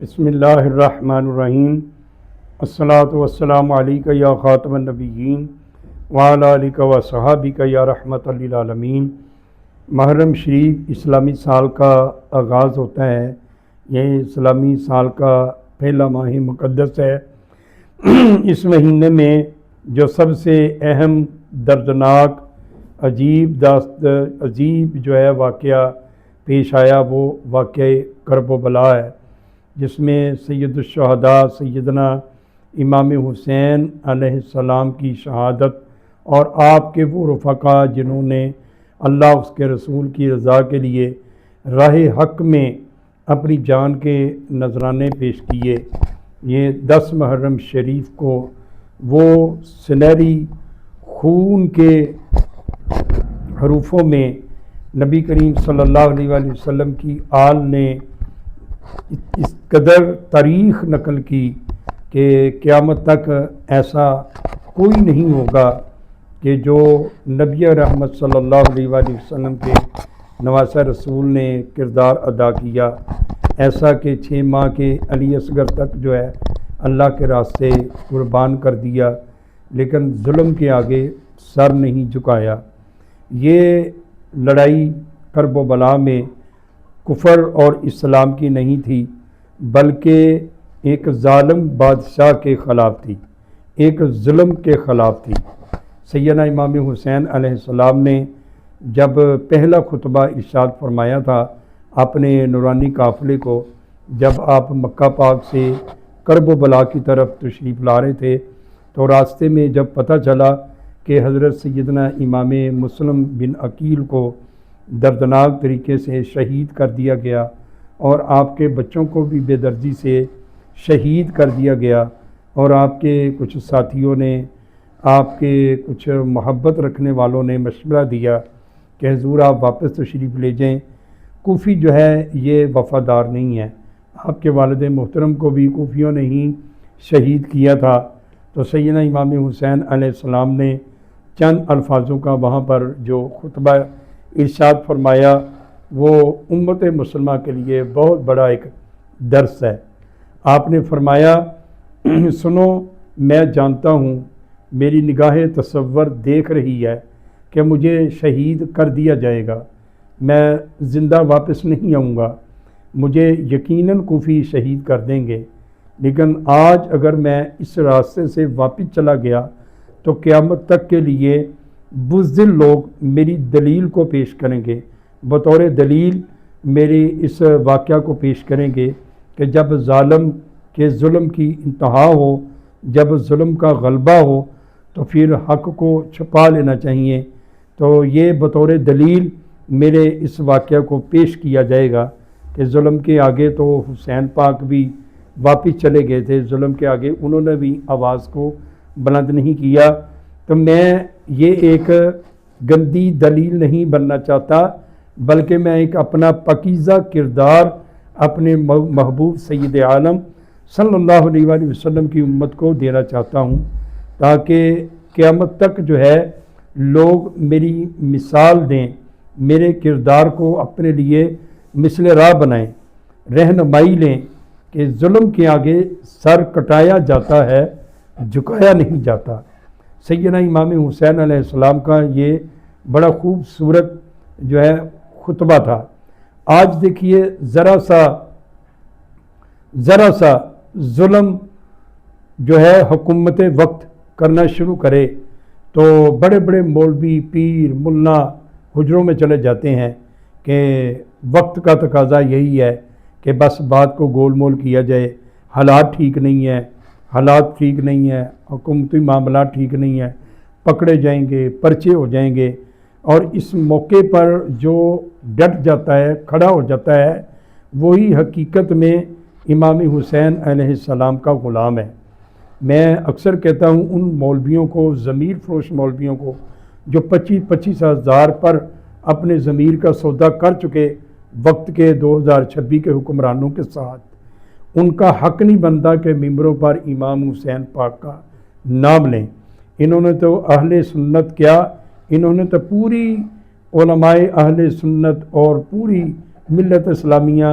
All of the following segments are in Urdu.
بسم اللہ الرحمن الرحیم۔ الصلاۃ والسلام علیک یا خاتم النبیین وعلی آلک و صحابک یا رحمت للعالمین۔ محرم شریف اسلامی سال کا آغاز ہوتا ہے۔ یہ اسلامی سال کا پہلا ماہ مقدس ہے۔ اس مہینے میں جو سب سے اہم، دردناک، عجیب جو ہے واقعہ پیش آیا وہ واقعہ کرب و بلا ہے، جس میں سید الشہداء سیدنا امام حسین علیہ السلام کی شہادت اور آپ کے وہ رفقا جنہوں نے اللہ اس کے رسول کی رضا کے لیے راہ حق میں اپنی جان کے نذرانے پیش کیے، یہ 10 محرم شریف کو وہ سنہری خون کے حروفوں میں نبی کریم صلی اللہ علیہ وآلہ وسلم کی آل نے اس قدر تاریخ نقل کی کہ قیامت تک ایسا کوئی نہیں ہوگا کہ جو نبی رحمت صلی اللہ علیہ وآلہ وسلم کے نواسہ رسول نے کردار ادا کیا، ایسا کہ 6 ماہ کے علی اصغر تک جو ہے اللہ کے راستے قربان کر دیا، لیکن ظلم کے آگے سر نہیں جھکایا۔ یہ لڑائی کرب و بلا میں کفر اور اسلام کی نہیں تھی، بلکہ ایک ظالم بادشاہ کے خلاف تھی، ایک ظلم کے خلاف تھی۔ سیدنا امام حسین علیہ السلام نے جب پہلا خطبہ ارشاد فرمایا تھا اپنے نورانی قافلے کو، جب آپ مکہ پاک سے کرب و بلا کی طرف تشریف لا رہے تھے، تو راستے میں جب پتہ چلا کہ حضرت سیدنا امام مسلم بن عقیل کو دردناک طریقے سے شہید کر دیا گیا اور آپ کے بچوں کو بھی بے دردی سے شہید کر دیا گیا، اور آپ کے کچھ ساتھیوں نے، آپ کے کچھ محبت رکھنے والوں نے مشورہ دیا کہ حضور آپ واپس تشریف لے جائیں، کوفی جو ہے یہ وفادار نہیں ہے، آپ کے والد محترم کو بھی کوفیوں نے ہی شہید کیا تھا۔ تو سیدنا امام حسین علیہ السلام نے چند الفاظوں کا وہاں پر جو خطبہ ارشاد فرمایا وہ امت مسلمہ کے لیے بہت بڑا ایک درس ہے۔ آپ نے فرمایا، سنو، میں جانتا ہوں، میری نگاہ تصور دیکھ رہی ہے کہ مجھے شہید کر دیا جائے گا، میں زندہ واپس نہیں آؤں گا، مجھے یقیناً کوفی شہید کر دیں گے، لیکن آج اگر میں اس راستے سے واپس چلا گیا تو قیامت تک کے لیے بزدل لوگ میری دلیل کو پیش کریں گے، بطور دلیل میرے اس واقعہ کو پیش کریں گے کہ جب ظالم کے ظلم کی انتہا ہو، جب ظلم کا غلبہ ہو تو پھر حق کو چھپا لینا چاہیے۔ تو یہ بطور دلیل میرے اس واقعہ کو پیش کیا جائے گا کہ ظلم کے آگے تو حسین پاک بھی واپس چلے گئے تھے، ظلم کے آگے انہوں نے بھی آواز کو بلند نہیں کیا۔ تو میں یہ ایک گندی دلیل نہیں بننا چاہتا، بلکہ میں ایک اپنا پاکیزہ کردار اپنے محبوب سید عالم صلی اللہ علیہ وآلہ وسلم کی امت کو دینا چاہتا ہوں، تاکہ قیامت تک جو ہے لوگ میری مثال دیں، میرے کردار کو اپنے لیے مثل راہ بنائیں، رہنمائی لیں کہ ظلم کے آگے سر کٹایا جاتا ہے، جھکایا نہیں جاتا۔ سیدنا امام حسین علیہ السلام کا یہ بڑا خوبصورت جو ہے خطبہ تھا۔ آج دیکھیے ذرا سا ظلم جو ہے حکومت وقت کرنا شروع کرے تو بڑے بڑے مولوی، پیر، ملا حجروں میں چلے جاتے ہیں کہ وقت کا تقاضا یہی ہے کہ بس بات کو گول مول کیا جائے، حالات ٹھیک نہیں ہیں، حالات ٹھیک نہیں ہیں، حکومتی معاملات ٹھیک نہیں ہیں، پکڑے جائیں گے، پرچے ہو جائیں گے۔ اور اس موقع پر جو ڈٹ جاتا ہے، کھڑا ہو جاتا ہے، وہی حقیقت میں امام حسین علیہ السلام کا غلام ہے۔ میں اکثر کہتا ہوں ان مولویوں کو، ضمیر فروش مولویوں کو، جو 25 ہزار پر اپنے ضمیر کا سودا کر چکے وقت کے 2026 کے حکمرانوں کے ساتھ، ان کا حق نہیں بنتا کہ ممبروں پر امام حسین پاک کا نام لیں۔ انہوں نے تو اہل سنت کیا، انہوں نے تو پوری علماء اہل سنت اور پوری ملت اسلامیہ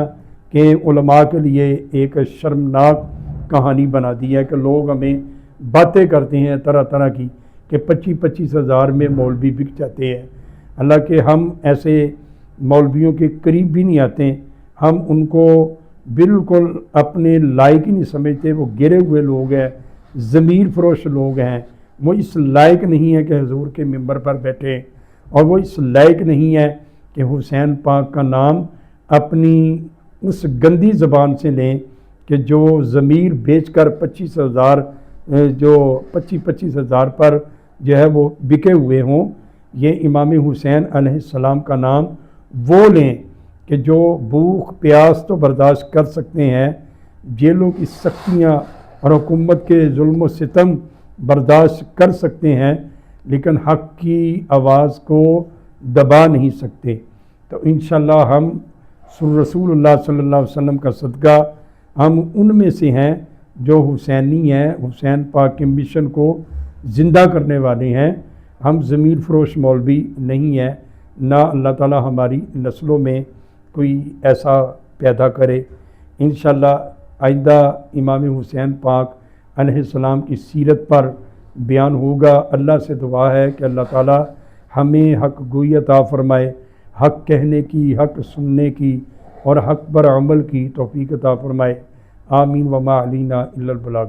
کہ علماء کے لیے ایک شرمناک کہانی بنا دی ہے کہ لوگ ہمیں باتیں کرتے ہیں طرح طرح کی کہ 25-25 ہزار میں مولوی بک جاتے ہیں، حالانکہ ہم ایسے مولویوں کے قریب بھی نہیں آتے، ہم ان کو بالکل اپنے لائق ہی نہیں سمجھتے، وہ گرے ہوئے لوگ ہیں، ضمیر فروش لوگ ہیں، وہ اس لائق نہیں ہے کہ حضور کے ممبر پر بیٹھے، اور وہ اس لائق نہیں ہے کہ حسین پاک کا نام اپنی اس گندی زبان سے لیں کہ جو ضمیر بیچ کر 25,000 جو 25,000 پر جو ہے وہ بکے ہوئے ہوں، یہ امام حسین علیہ السلام کا نام وہ لیں کہ جو بھوک پیاس تو برداشت کر سکتے ہیں، جیلوں کی سختیاں اور حکومت کے ظلم و ستم برداشت کر سکتے ہیں، لیکن حق کی آواز کو دبا نہیں سکتے۔ تو انشاءاللہ ہم رسول اللہ صلی اللہ علیہ وسلم کا صدقہ ہم ان میں سے ہیں جو حسینی ہیں، حسین پاک کے مشن کو زندہ کرنے والے ہیں، ہم ضمیر فروش مولوی نہیں ہیں، نہ اللہ تعالی ہماری نسلوں میں کوئی ایسا پیدا کرے۔ انشاءاللہ آئندہ امام حسین پاک علیہ السلام کی سیرت پر بیان ہوگا۔ اللہ سے دعا ہے کہ اللہ تعالی ہمیں حق گوئی عطا فرمائے، حق کہنے کی، حق سننے کی اور حق پر عمل کی توفیق عطا فرمائے۔ آمین وما علینا الا البلاغ۔